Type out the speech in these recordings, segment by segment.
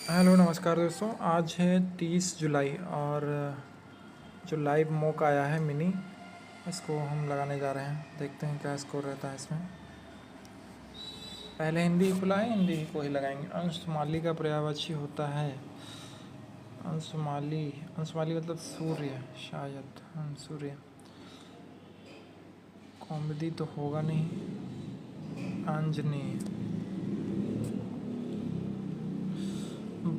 Hello नमस्कार दोस्तों। आज है 30 जुलाई और जो लाइव मॉक आया है मिनी, इसको हम लगाने जा रहे हैं। देखते हैं क्या स्कोर रहता है इसमें। पहले हिंदी ही खुला है, हिंदी ही को ही लगाएंगे। अंशुमाली का पर्यायवाची होता है अंशुमाली। अंशुमाली मतलब सूर्य, शायद सूर्य। कॉमेडी तो होगा नहीं। अंजनी।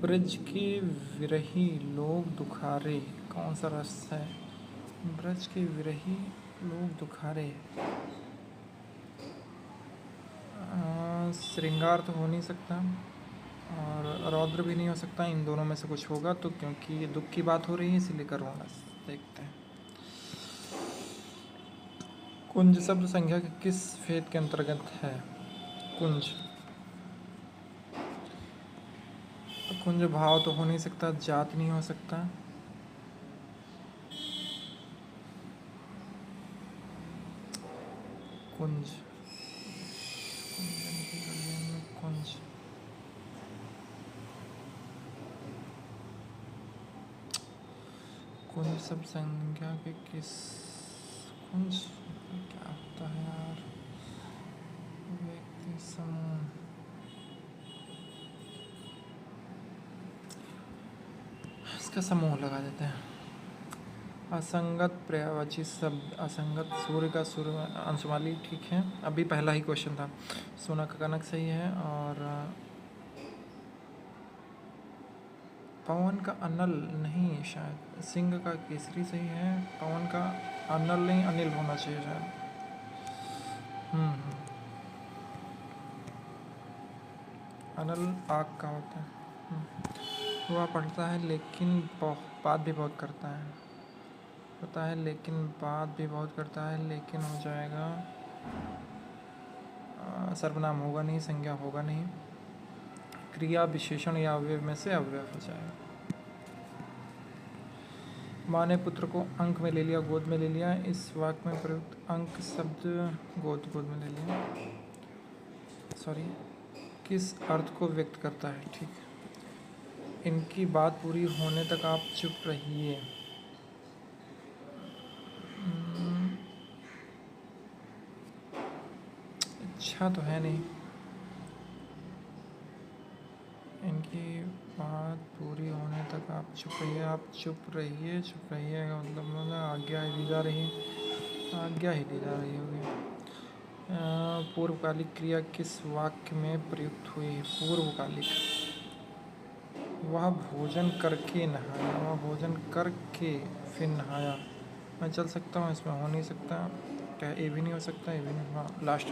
ब्रज के विरही लोग दुखारे, कौन सा रस है? ब्रज के विरही लोग दुखारे। श्रृंगार तो हो नहीं सकता और रौद्र भी नहीं हो सकता। इन दोनों में से कुछ होगा तो, क्योंकि ये दुख की बात हो रही है इसीलिए कर रहा हूँ। बस देखते हैं। कुंज शब्द संख्या के किस भेद के अंतर्गत है? कुंज। तो कुंज भाव तो हो नहीं सकता, जात नहीं हो सकता। कुंज कुंज कुंज शब्द संख्या के किस कुंज क्या होता है यार? व्यक्ति समूह। इसका समूह लगा देते हैं। असंगत पर्यायवाची शब्द। असंगत सूर्य का सूर्य में अंशुमाली, ठीक है। अभी पहला ही क्वेश्चन था। सोना का कनक सही है और पवन का अनल नहीं शायद। सिंह का केसरी सही है। पवन का अनल नहीं, अनिल होना चाहिए शायद। अनल आग का होता है। हुआ पढ़ता है लेकिन बात भी बहुत करता है। होता है लेकिन बात भी बहुत करता है, लेकिन हो जाएगा सर्वनाम होगा नहीं, संज्ञा होगा नहीं। क्रिया विशेषण या अवयव में से अवयव हो जाएगा। माँ ने पुत्र को अंक में ले लिया, गोद में ले लिया। इस वाक्य में प्रयुक्त अंक शब्द गोद में ले लिया, सॉरी, किस अर्थ को व्यक्त करता है? ठीक। इनकी बात पूरी होने तक आप चुप रहिए। इच्छा तो है नहीं। इनकी बात पूरी होने तक आप चुप रहिए। आप चुप रहिए, चुप रहिए का मतलब आज्ञा ही दी जा रही है। आज्ञा ही दी जा रही होगी। पूर्वकालिक क्रिया किस वाक्य में प्रयुक्त हुई? पूर्वकालिक। वह भोजन करके नहाया। वह भोजन करके फिर नहाया। मैं चल सकता हूँ, इसमें हो नहीं सकता। क्या ए भी नहीं हो सकता? ए भी नहीं। हाँ, लास्ट।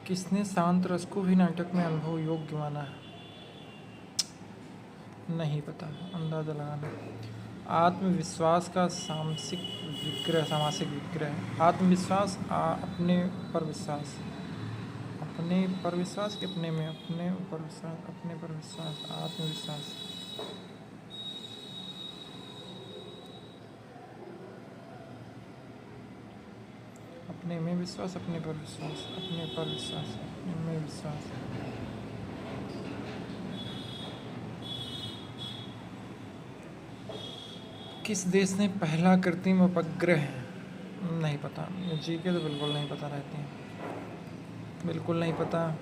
किसने शांत रस को भी नाटक में अनुभव योग्य माना है? नहीं पता, अंदाजा लगाना। आत्मविश्वास का सामासिक विग्रह। आत्मविश्वास, अपने पर विश्वास। अपने पर विश्वास कि अपने में? अपने ऊपर विश्वास, अपने पर विश्वास, आत्मविश्वास। अपने में विश्वास, अपने पर विश्वास, अपने पर विश्वास, अपने में विश्वास। किस देश ने पहला कृत्रिम उपग्रह? नहीं पता। जी के तो बिल्कुल नहीं पता रहती हैं, बिल्कुल नहीं पता।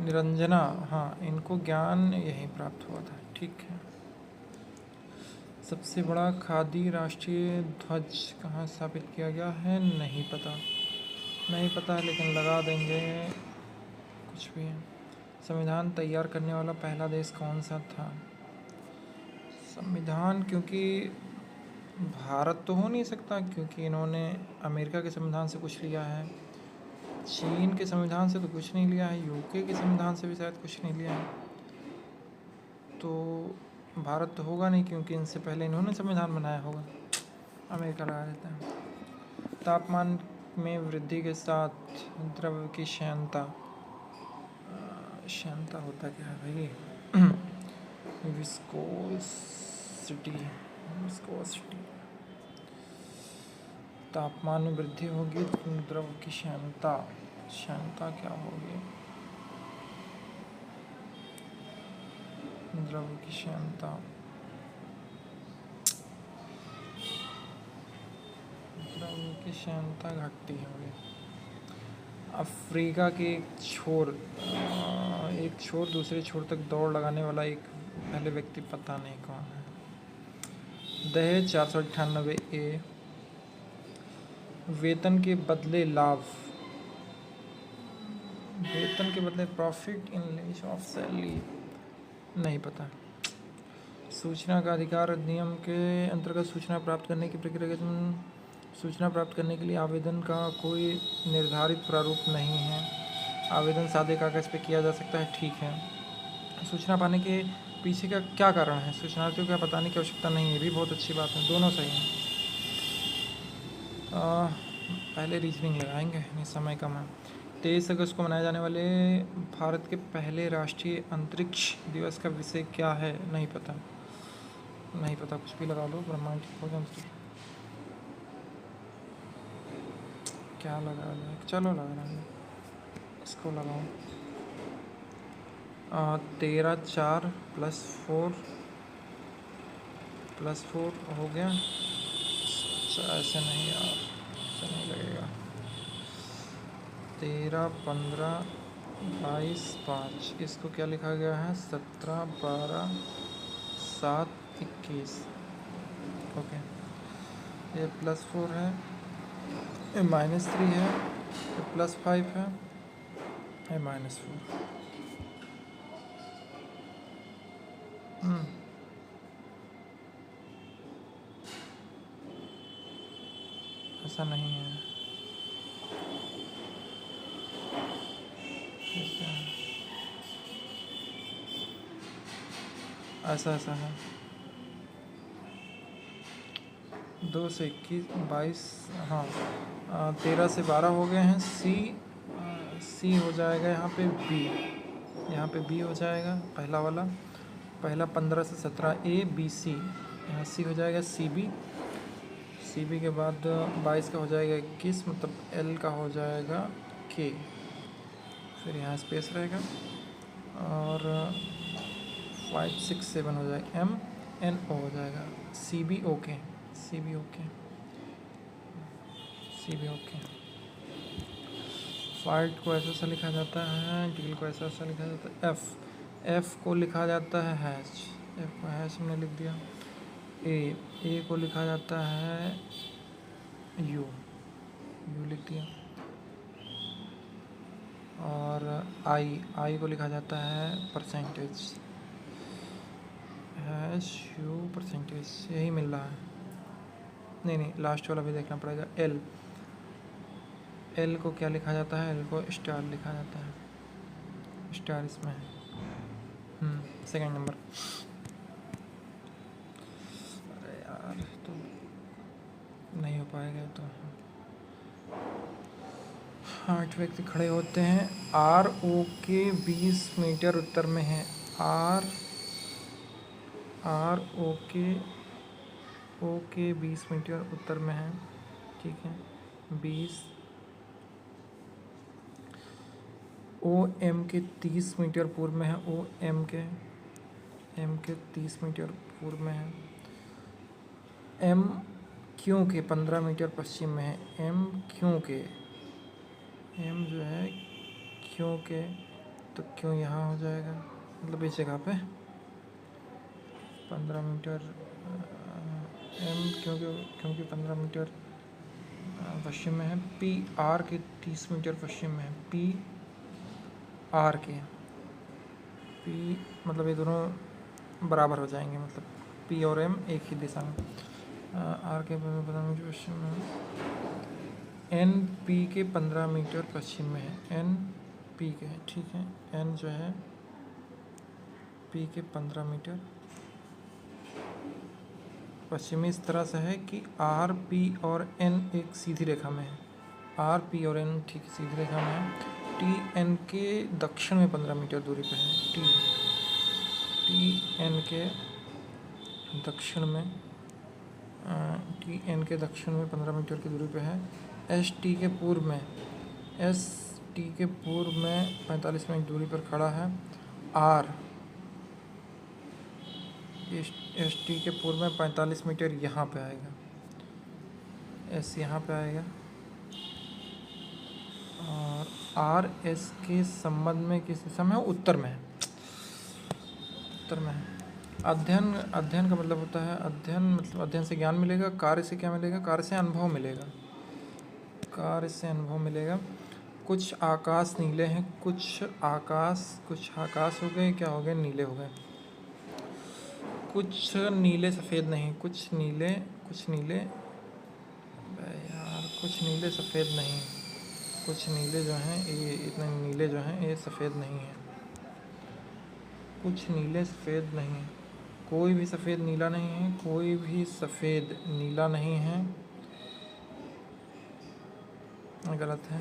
निरंजना, हाँ, इनको ज्ञान यहीं प्राप्त हुआ था, ठीक है। सबसे बड़ा खादी राष्ट्रीय ध्वज कहाँ स्थापित किया गया है? नहीं पता। नहीं पता है लेकिन लगा देंगे कुछ भी। संविधान तैयार करने वाला पहला देश कौन सा था? संविधान, क्योंकि भारत तो हो नहीं सकता, क्योंकि इन्होंने अमेरिका के संविधान से कुछ लिया है। चीन के संविधान से तो कुछ नहीं लिया है। यूके के संविधान से भी शायद कुछ नहीं लिया है। तो भारत तो होगा नहीं, क्योंकि इनसे पहले इन्होंने संविधान बनाया होगा। अमेरिका लगा देते हैं। तापमान में वृद्धि के साथ द्रव्य की श्यानता। श्यानता होता क्या है भाई? विस्कोसिटी। विस्कोसिटी। तापमान में वृद्धि होगी तो द्रव की श्यानता। श्यानता क्या होगी? द्रव्य की श्यानता, द्रव्य की श्यानता घटती है। अफ्रीका के एक छोर दूसरे छोर तक दौड़ लगाने वाला एक पहले व्यक्ति पता नहीं कौन है। दहेज 498 ए। वेतन के बदले लाभ, वेतन के बदले प्रॉफिट इन लिeu ऑफ सैलरी, नहीं पता। सूचना का अधिकार अधिनियम के अंतर्गत सूचना प्राप्त करने की प्रक्रिया सूचना प्राप्त करने के लिए आवेदन का कोई निर्धारित प्रारूप नहीं है। आवेदन सादे कागज़ पे किया जा सकता है, ठीक है। सूचना पाने के पीछे का क्या कारण है? सूचनार्थियों को बताने की आवश्यकता नहीं है, भी बहुत अच्छी बात है, दोनों सही हैं। पहले रीजनिंग लगाएंगे, नहीं समय कम है। 23 अगस्त को मनाए जाने वाले भारत के पहले राष्ट्रीय अंतरिक्ष दिवस का विषय क्या है? नहीं पता, नहीं पता, कुछ भी लगा लो। ब्रह्मांड की खोज अंतरिक्ष, क्या लगा लो, चलो लगा लेंगे, इसको लगाओ। 13 4 +4 हो गया। अच्छा ऐसे नहीं यार, ऐसे नहीं लगेगा। 13 15 22 5, इसको क्या लिखा गया है? 17 12 7 21। ओके, ये +4 है, ये -3 है, ये +5 है, ये -4। ऐसा नहीं है, ऐसा है। 2 से 21 22, हाँ 13 से 12 हो गए हैं। सी हो जाएगा यहाँ पे बी, यहाँ पे बी हो जाएगा पहला वाला। पहला 15 से 17 ए बी सी, यहाँ सी हो जाएगा सी बी के बाद 22 का हो जाएगा 21, मतलब एल का हो जाएगा के, फिर यहाँ स्पेस रहेगा और 5 6 7 हो जाएगा एम एन ओ हो जाएगा सी बी ओके। फाइट को ऐसा लिखा जाता है, डील को ऐसा लिखा जाता है। एफ को लिखा जाता है हैश, एफ को हैश हमने लिख दिया। ए को लिखा जाता है यू लिख दिया। और आई को लिखा जाता है परसेंटेज, हैश यू परसेंटेज, यही मिल रहा है। नहीं, लास्ट वाला भी देखना पड़ेगा। एल को क्या लिखा जाता है? एल को स्टार लिखा जाता है, स्टार इसमें है। Second number. अरे यार तो नहीं हो पाएगा। तो 8 व्यक्ति खड़े होते हैं। आर ओ के 20 मीटर उत्तर में है। आर ओ के 20 मीटर उत्तर में है, ठीक है। 20 ओ एम के 30 मीटर पूर्व में है। ओ एम के 30 मीटर पूर्व में है। एम क्यू के 15 मीटर पश्चिम में है। एम जो है क्यू के, तो क्यों यहाँ हो जाएगा, मतलब इस जगह पे 15 मीटर। एम क्योंकि 15 मीटर पश्चिम में है। पी आर के 30 मीटर पश्चिम में है। पी आर के, पी मतलब ये दोनों बराबर हो जाएंगे, मतलब पी और एम एक ही दिशा में। आर के 15 मीटर पश्चिम में। एन पी के 15 मीटर पश्चिम में है। एन पी के, ठीक है। एन जो है पी के 15 मीटर पश्चिमी इस तरह से है कि आर पी और एन एक सीधी रेखा में है। आर पी और एन ठीक सीधी रेखा में है। टी एन के दक्षिण में 15 मीटर दूरी पर है। टी एन के दक्षिण में 15 मीटर की दूरी पे है। एस टी के पूर्व में 45 मिनट दूरी पर खड़ा है। आर एस टी के पूर्व में 45 मीटर यहाँ पे आएगा, एस यहाँ पे आएगा, और आर एस के संबंध में किस दिशा में है? उत्तर में है, उत्तर में है। अध्ययन, अध्ययन का मतलब होता है, अध्ययन मतलब अध्ययन से ज्ञान मिलेगा, कार्य से क्या मिलेगा? कार्य से अनुभव मिलेगा, कार्य से अनुभव मिलेगा। कुछ आकाश नीले हैं, कुछ आकाश हो गए, क्या हो गए? नीले हो गए। कुछ नीले सफ़ेद नहीं, कुछ नीले यार, कुछ नीले सफ़ेद नहीं, कुछ नीले जो हैं ये इतने नीले जो हैं ये सफ़ेद नहीं है, कुछ नीले सफ़ेद नहीं, कोई भी सफ़ेद नीला नहीं है, कोई भी सफ़ेद नीला नहीं है, गलत है,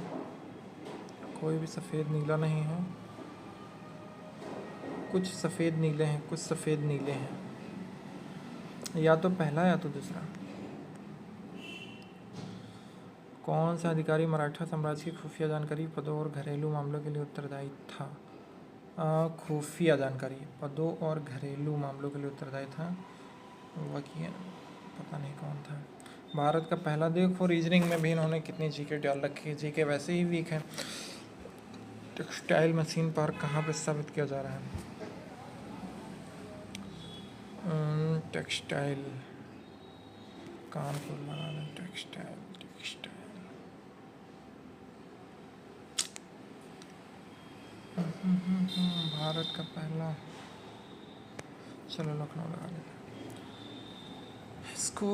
कोई भी सफ़ेद नीला नहीं है, कुछ सफ़ेद नीले हैं, कुछ सफ़ेद नीले हैं, या तो पहला या तो दूसरा। कौन सा अधिकारी मराठा साम्राज्य की खुफिया जानकारी, पदों और घरेलू मामलों के लिए उत्तरदायी था? खुफिया जानकारी, पदों और घरेलू मामलों के लिए उत्तरदायी था, वकील, पता नहीं कौन था। भारत का पहला, देखो रीजनिंग में भी इन्होंने कितनी जीके डाल रखी है, जीके वैसे ही वीक है। टेक्सटाइल मशीन पार्क कहाँ पर स्थापित किया जा रहा है? टेक्सटाइल, कानपुर लगा लें, टेक्सटाइल, भारत का पहला, चलो लखनऊ लगा लेते हैं इसको।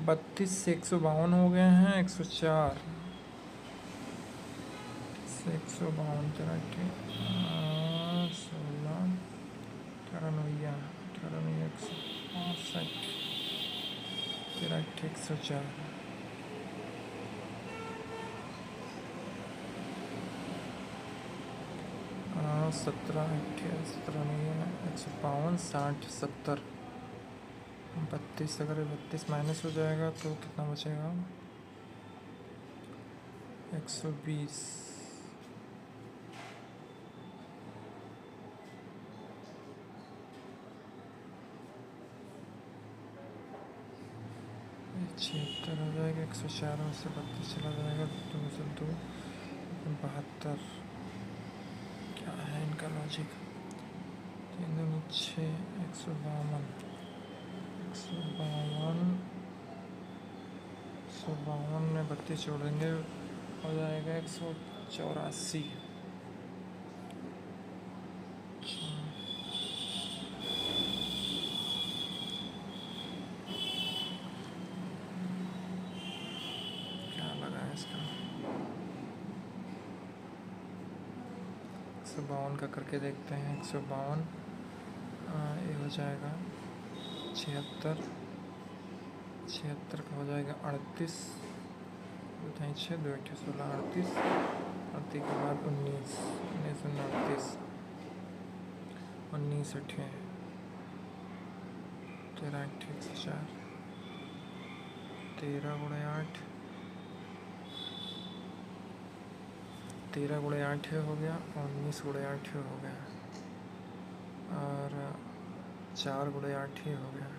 32 से 152 हो गए हैं, 104 से 152, 16, 104, 17, 152, 60, 70, 32, अगर 32 माइनस हो जाएगा तो कितना बचेगा? 120, 76 हो जाएगा, 104 में से 32 चला जाएगा, 2 से 2, 72, क्या है इनका लॉजिक? 3 दूनी 6, 152, 152 में 32 जोड़ देंगे, हो जाएगा 184। क्या लगा है इसका? 152 का करके देखते हैं। 152 ये हो जाएगा 76, 76 का हो जाएगा 38, 2 6, 2 8 16, 38, 38 के बाद 19, 19 38, 19 8, 13 8 104, 13 गुणे 8, 13 गुणे 8 हो गया, 19 गुणे 8 हो गया, और 4 गुणे 8 हो गया,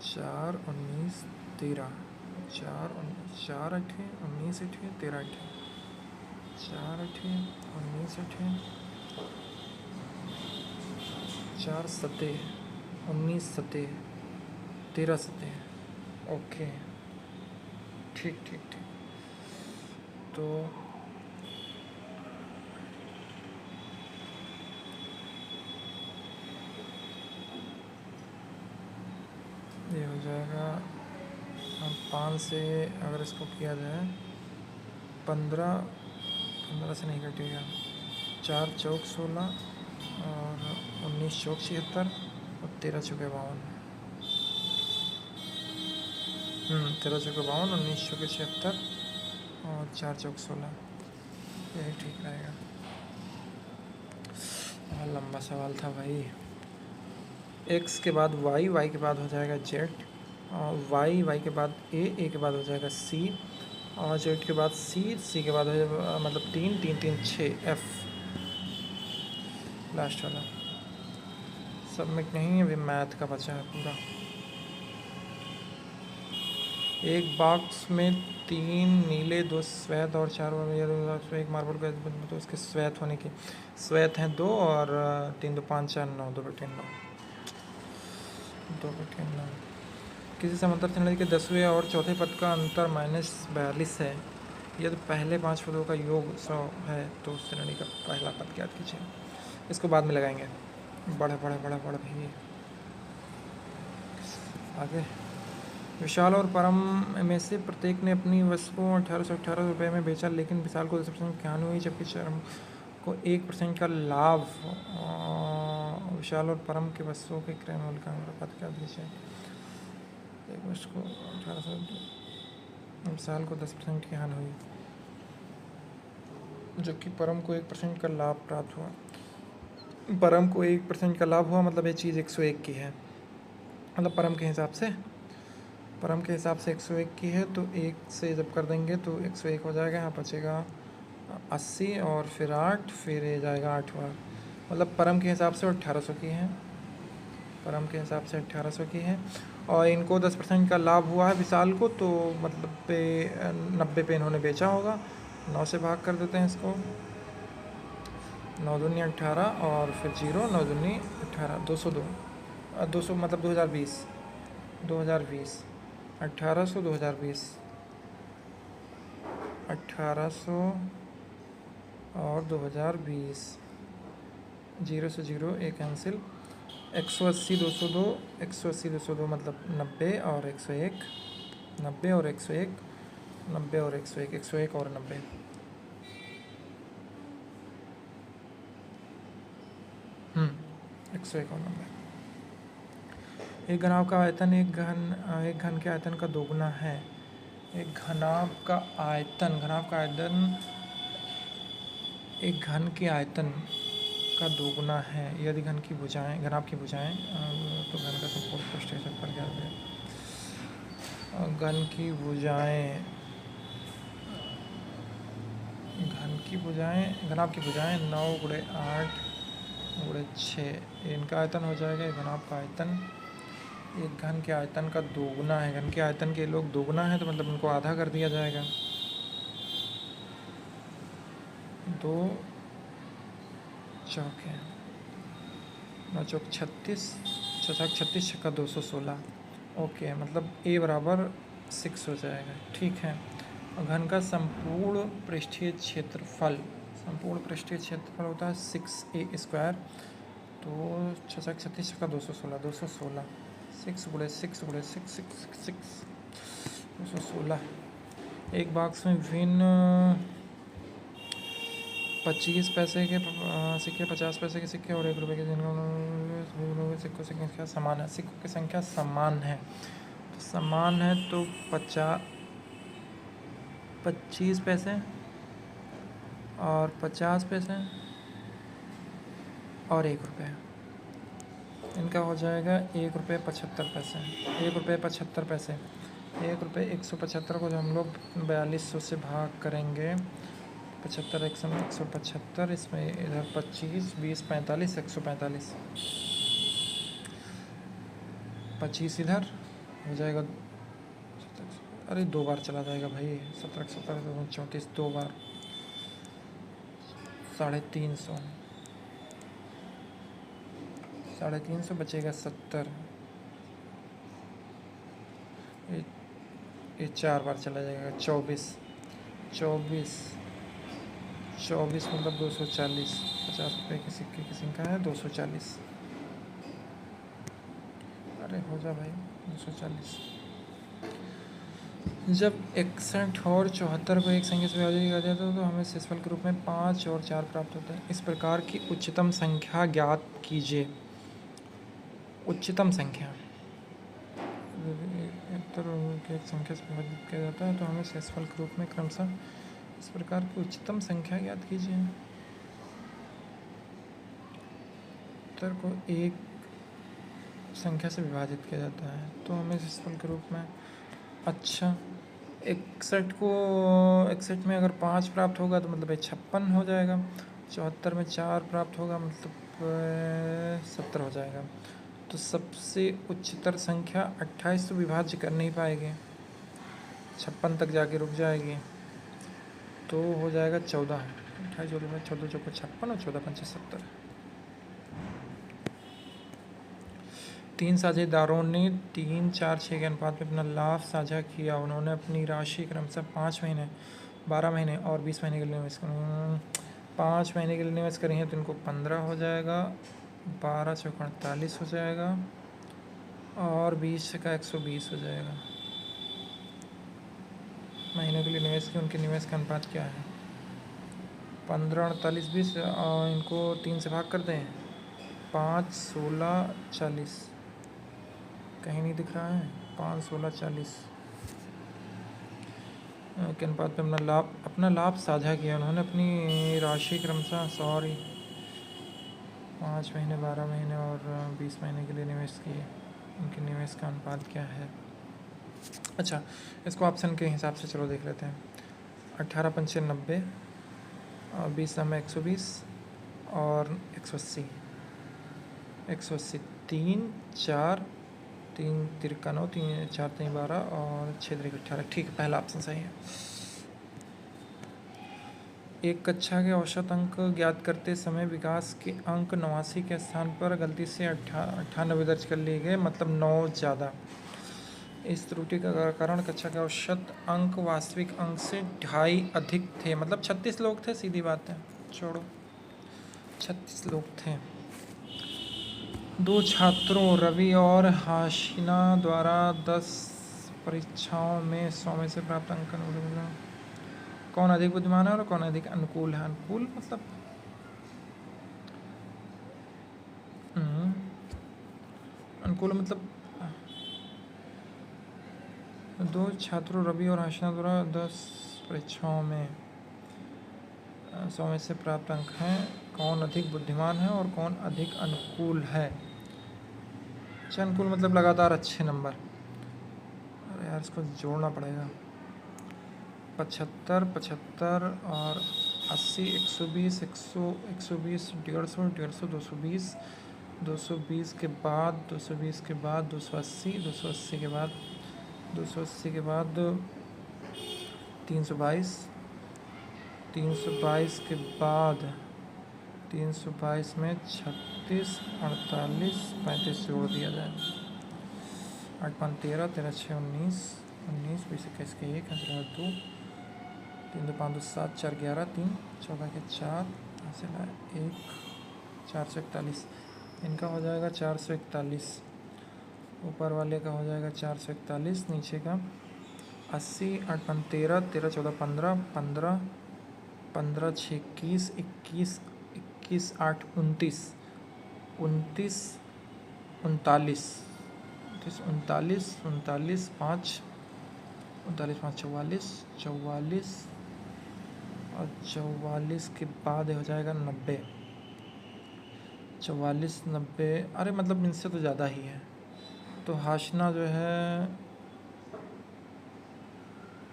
4 19 13, 4 4 8 19 8 13 8, 4 8 19 8, 4 7 19 7 13 7। ओके, ठीक ठीक ठीक। तो ये हो जाएगा 5 से, अगर इसको किया जाए 15 से नहीं कटेगा, 4 चौक 16 और 19 चौक 76 और 13 चौके 52, 13 चौके 52, 19 चौके 76 और 4 चौक 16, यही ठीक रहेगा। बहुत लंबा सवाल था भाई। x के बाद y के बाद हो जाएगा z, और y के बाद a के बाद हो जाएगा c, और z के बाद c के बाद हो जाएगा, मतलब 3 3 3 6 f लास्ट वाला। सबमिट नहीं, अभी मैथ का बचा है पूरा। एक बॉक्स में 3 नीले, 2 श्वेत और 4 एक मार्बल का, तो उसके श्वेत होने की श्वेत हैं 2 और 3 2 5 4 9, 2/9, 2/9। किसी समांतर श्रेणी के 10वें और चौथे पद का अंतर -42 है, यदि पहले 5 पदों का योग 100 है तो उस श्रेणी का पहला पद ज्ञात कीजिए। इसको बाद में लगाएंगे। बड़ा भी आगे। विशाल और परम में से प्रत्येक ने अपनी वस्तु को 1818 रुपये में बेचा, लेकिन विशाल को 10% की हानि हुई, जबकि चरम को 1% का लाभ। विशाल और परम के वस्तुओं के क्रय मूल्य का अनुपात क्या दीजिए। एक वस्तु को 1800, विशाल को 10% की हानि हुई, जबकि परम को 1% का लाभ प्राप्त हुआ। परम को 1% का लाभ हुआ, मतलब ये चीज़ 101 की है, मतलब परम के हिसाब से 101 की है, तो 1 से जब कर देंगे तो 101 हो जाएगा। यहाँ बचेगा 80 और फिर 8, फिर ये जाएगा 8 बार, मतलब परम के हिसाब से 1800 की है, परम के हिसाब से 1800 की है। और इनको 10% का लाभ हुआ है विशाल को, तो मतलब 90 पे इन्होंने बेचा होगा। 9 से भाग कर देते हैं इसको, 9 दूनी 18 और फिर 0, 9 दूनी 18, 202, 200 मतलब 2020, 1800 2020, 1800 और 2020, 0 से 0 एक कैंसिल, 180 202, 180 202 मतलब 90 और 101, 90 और 101, 90 और 101, 101 और 90, एक 101 और 90। एक घनाभ का आयतन एक घन के आयतन का दोगुना है। एक घनाभ का आयतन एक घन के आयतन का दोगुना है, यदि घनाभ की भुजाएं तो घन का संपूर्ण पृष्ठ क्षेत्रफल क्या है। घन की घनाभ की भुजाएं 9 × 8 × 6, इनका आयतन हो जाएगा। घनाभ का आयतन एक घन के आयतन का दोगुना है। घन के आयतन के लोग दोगुना है, तो मतलब उनको आधा कर दिया जाएगा। 2 चौके 9 चौक 36, 36 छक्का 216, ओके, मतलब A बराबर 6 हो जाएगा। ठीक है। घन का संपूर्ण पृष्ठीय क्षेत्रफल होता है 6a², तो 36 छक्का 216, 6 × 6 × 6 6 216। एक बॉक्स में विभिन्न 25 पैसे के सिक्के, 50 पैसे के सिक्के और 1 रुपये के सिक्कों की संख्या समान है। सिक्कों की संख्या समान है तो 25 पैसे और 50 पैसे और 1 रुपये, इनका हो जाएगा 1 रुपये 75 पैसे। 1 रुपये 75 पैसे, 1 रुपये 175 को जो हम लोग 4200 से भाग करेंगे, 75 175, इसमें इधर 25 20 45 145, 25 इधर हो जाएगा, अरे 2 बार चला जाएगा भाई, 17 34 2 बार 350, 350 बचेगा 70, ये 4 बार चला जाएगा, 24 मतलब 240, 50 रुपये के सिक्के की संख्या है 240, अरे हो जा भाई 240। जब 61 और 74 को एक संख्या से विभाजित किया जाता है तो हमें शेषफल के रूप में 5 और 4 प्राप्त होता है। इस प्रकार की उच्चतम संख्या ज्ञात कीजिए। उच्चतम संख्या एक संख्या से विभाजित किया जाता है तो हमें शेषफल के रूप में क्रमशः इस प्रकार की उच्चतम संख्या ज्ञात कीजिए। उत्तर को एक संख्या से विभाजित किया जाता है तो हमें शेषफल के रूप में, अच्छा 61 में अगर 5 प्राप्त होगा तो मतलब 56 हो जाएगा। 74 में 4 प्राप्त होगा मतलब 70 हो जाएगा। तो सबसे उच्चतर संख्या 28 तो विभाज्य कर नहीं पाएगी, 56 तक जाके रुक जाएगी, तो हो जाएगा 14। 28 14 14 चौको 56 और 14 पंचे 70। 3 साझेदारों ने 3 4 6 के अनुपात में अपना लाभ साझा किया। उन्होंने अपनी राशि क्रमशः 5 महीने, 12 महीने और 20 महीने के लिए निवेश कर 5 महीने के लिए निवेश करी है तो इनको 15 हो जाएगा, 12 चौक 48 हो जाएगा और 20 का 120 हो जाएगा। महीनों के लिए निवेश की उनके निवेश का अनुपात क्या है? 15 48 20 और इनको 3 से भाग करते हैं, 5 16 40, कहीं नहीं दिख रहा है, 5 16 40 के अनुपात में अपना लाभ साझा किया। उन्होंने अपनी राशि क्रमशः 5 महीने, 12 महीने और 20 महीने के लिए निवेश किए। उनके निवेश का अनुपात क्या है? अच्छा, इसको ऑप्शन के हिसाब से चलो देख लेते हैं। 18 पंचे 90 और 20 में 120 और 180, 180 3 4 3 तिरका 9 3 4 3 12 और 6 3 18। ठीक है, पहला ऑप्शन सही है। एक कक्षा के औसत अंक ज्ञात करते समय विकास के अंक 89 के स्थान पर गलती से 98 दर्ज कर लिए गए, मतलब 9 ज़्यादा। इस त्रुटि का कारण कक्षा के औसत अंक वास्तविक अंक से 2.5 अधिक थे, मतलब 36 लोग थे, सीधी बात है, छोड़ो, 36 लोग थे। 2 छात्रों रवि और हाशिना द्वारा 10 परीक्षाओं में 100 में से प्राप्त अंक कौन अधिक बुद्धिमान है और कौन अधिक अनुकूल है? अनुकूल मतलब अनुकूल मतलब 2 छात्रों रवि और हाशिना द्वारा 10 परीक्षाओं में 100 में से प्राप्त अंक हैं, कौन अधिक बुद्धिमान है और कौन अधिक अनुकूल है? अच्छा, अनुकूल मतलब लगातार अच्छे नंबर। अरे यार, इसको जोड़ना पड़ेगा। 75 75 और 80 120 120 150 150 220 220 के बाद 220 के बाद 280 280 के बाद 280 के बाद 322 322 के बाद 322 में 36 48 35 जोड़ दिया जाए। 8 5 13 13 6 19 19 20 21 के 1 2 3 2 5 2 7 4 11 3 14 के 4 1 441, इनका हो जाएगा 441, ऊपर वाले का हो जाएगा 441, नीचे का 80 8 5 13 13 14 15 15 15 6 21 21 21 8 29 29 39 39 39 5 39 5 44 44 और 44 के बाद हो जाएगा 90, 44 90, अरे मतलब इनसे तो ज़्यादा ही है। तो हाशिना जो है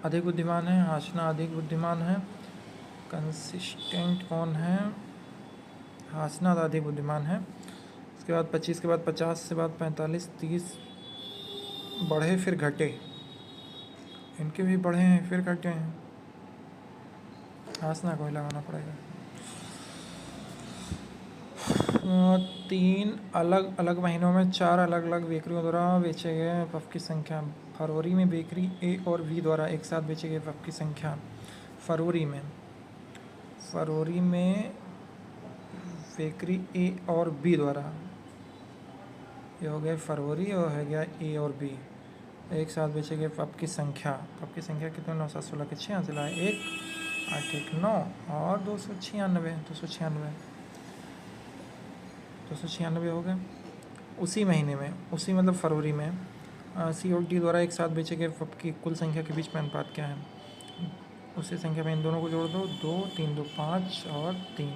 अधिक बुद्धिमान है, हाशिना अधिक बुद्धिमान है। कंसिस्टेंट कौन है? हाशिना अधिक बुद्धिमान है। उसके बाद 25 के बाद 50 से बाद 45 30 बढ़े फिर घटे, इनके भी बढ़े हैं फिर घटे हैं, हाशिना को ही लगाना पड़ेगा। 3 अलग अलग महीनों में 4 अलग अलग बेकरियों द्वारा बेचे गए पफ की संख्या। फरवरी में बेकरी ए और बी द्वारा एक साथ बेचे गए पफ की संख्या। फरवरी में बेकरी ए और बी द्वारा, ये हो गया फरवरी और है गया ए और बी, एक साथ बेचे गए पफ की संख्या। पफ की संख्या कितने? 9 7 16 के 6 सिलाए 1 8 1 9 और 296 हो गए। उसी महीने में, उसी मतलब फरवरी में सी और डी द्वारा एक साथ बेचे गए पफ की कुल संख्या के बीच में अनुपात क्या है? उसी संख्या में इन दोनों को जोड़ दो, 2 3 2 5 और 3।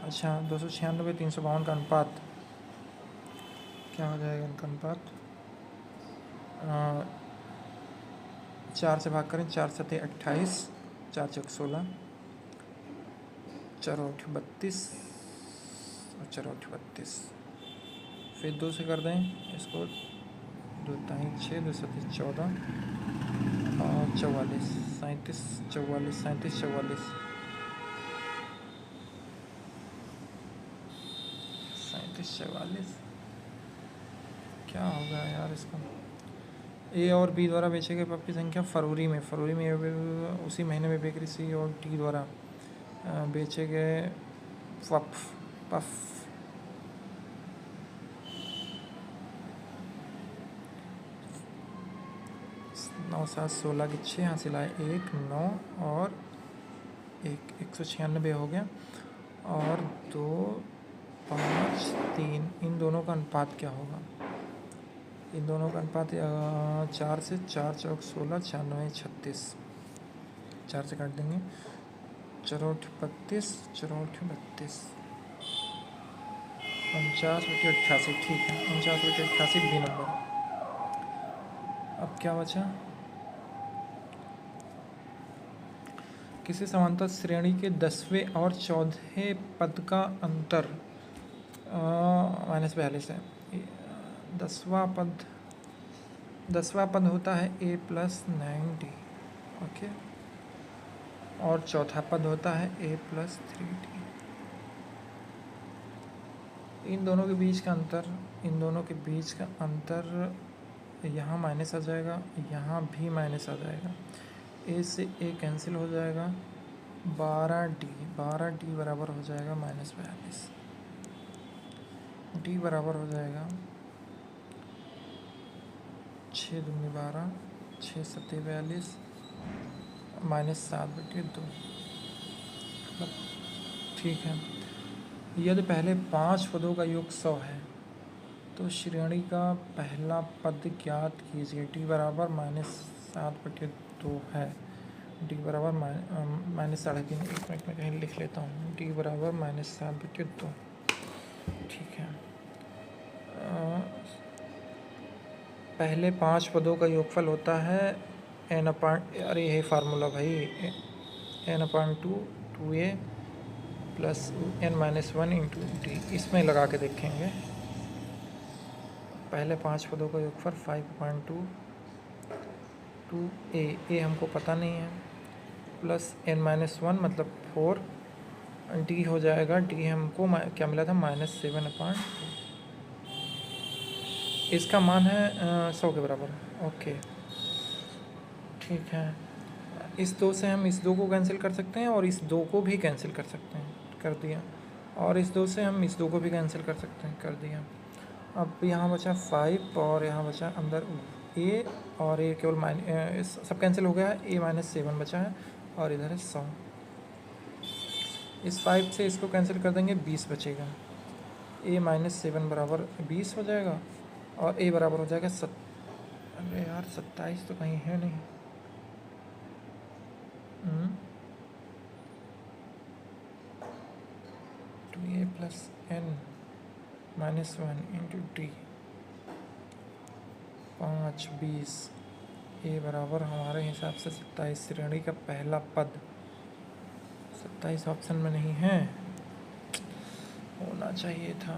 अच्छा, 296 352 का अनुपात क्या हो जाएगा? इनका अनुपात 4 से भाग करें, 4 7 28 4 6 16 4 8 32 और चौराठ 32। फिर 2 से कर दें इसको, 2 ताई 6, 2 सती 14 और 44, 37 44, 37 44, 37 44। क्या होगा यार इसका? ए और बी द्वारा बेचे गए पफ की संख्या फरवरी में उसी महीने में बेकरी सी और डी द्वारा बेचे गए पफ 9 7 16 की 6 हासिल आए, 1 9 और 196 हो गया, और 2 5 3। इन दोनों का अनुपात क्या होगा? इन दोनों का अनुपात 4 से 4 चौक 16, 96 36, 4 से काट देंगे, 64 32, 64 32, 49/88। ठीक है, 49/88 बी नंबर। अब क्या बचा? किसी समांतर श्रेणी के 10वें और 14वें पद का अंतर -42 है। 10वां पद होता है a + 9d, ओके, और चौथा पद होता है a + 3d। इन दोनों के बीच का अंतर यहाँ माइनस आ जाएगा, यहाँ भी माइनस आ जाएगा, a से a कैंसिल हो जाएगा, 12d बराबर हो जाएगा -42, d बराबर हो जाएगा 6 दूनी 12, 6 सत्ते 42, -7/2। ठीक है, यदि पहले 5 पदों का योग 100 है तो श्रेणी का पहला पद ज्ञात कीजिए। d बराबर -7/2 है, d बराबर -3.5। एक मिनट में कहीं लिख लेता हूँ, d बराबर -7/2। ठीक है, पहले 5 पदों का योगफल होता है अरे यही फार्मूला भाई, n/2 2a + n-1 × d। इसमें लगा के देखेंगे। पहले 5 पदों का योगफल 5/2 2a हमको पता नहीं है, +n-1 मतलब 4, d हो जाएगा, d हमको क्या मिला था -7/2। इसका मान है 100 के बराबर, ओके। ठीक है, इस 2 से हम इस 2 को कैंसिल कर सकते हैं और इस 2 को भी कैंसिल कर सकते हैं, कर दिया। और इस 2 से हम इस 2 को भी कैंसिल कर सकते हैं, कर दिया। अब यहाँ बचा 5 और यहाँ बचा अंदर a, और a केवल सब कैंसिल हो गया है, a -7 बचा है, और इधर है 100। इस 5 से इसको कैंसिल कर देंगे, 20 बचेगा, a -7 बराबर 20 हो जाएगा, और a बराबर हो जाएगा अरे यार 27 तो कहीं है नहीं। 2a + n-1 × d 5 20, a बराबर हमारे हिसाब से 27। श्रेणी का पहला पद 27 ऑप्शन में नहीं है, होना चाहिए था।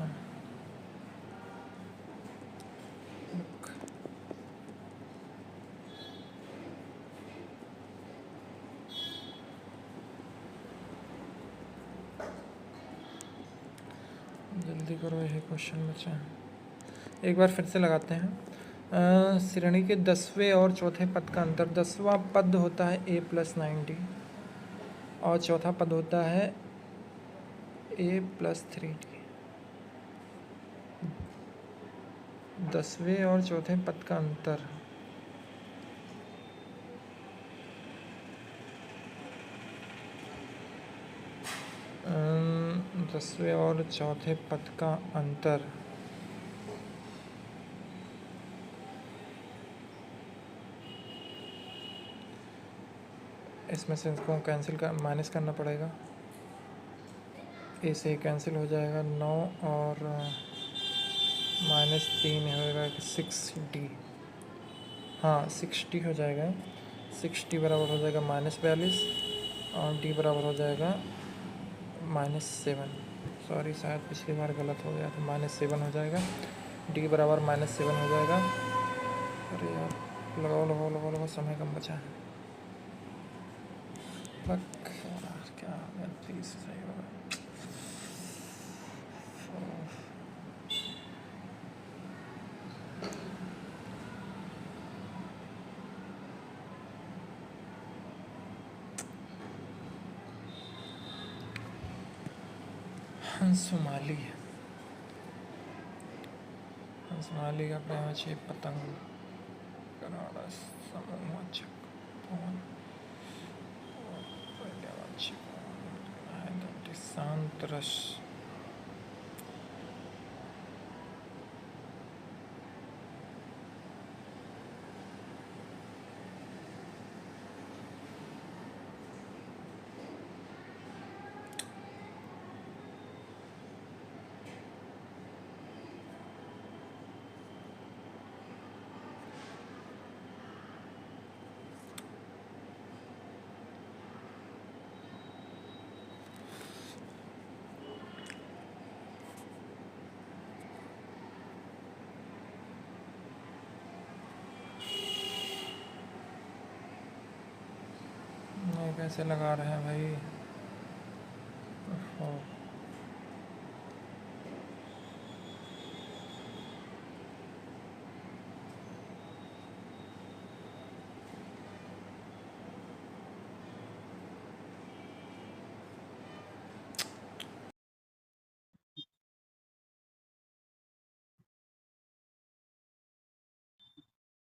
जल्दी करो, यही क्वेश्चन बचा है। एक बार फिर से लगाते हैं। श्रेणी के 10वें और चौथे पद का अंतर। 10वां पद होता है a + 9d और चौथा पद होता है a + 3d। 10वें और चौथे पद का अंतर, दसवें और चौथे पद का अंतर इसमें से इसको कैंसिल कर माइनस करना पड़ेगा, ए से कैंसिल हो जाएगा 9 और -3 होगा 6d। हाँ 6d हो जाएगा, 6d बराबर हो जाएगा -42 और d बराबर हो जाएगा -7। सॉरी, शायद पिछली बार गलत हो गया था, -7 हो जाएगा। डी बराबर -7 हो जाएगा। अरे यार, लगाओ लगाओ लगाओ लगाओ, समय कम बचा है। बक यार, क्या 30 सही होगा। हंसुमाली, हंसमाली का प्रेम अच्छी पतंग कनाडा समूह पवन शांत रस। नहीं, कैसे लगा रहे हैं भाई। ओह।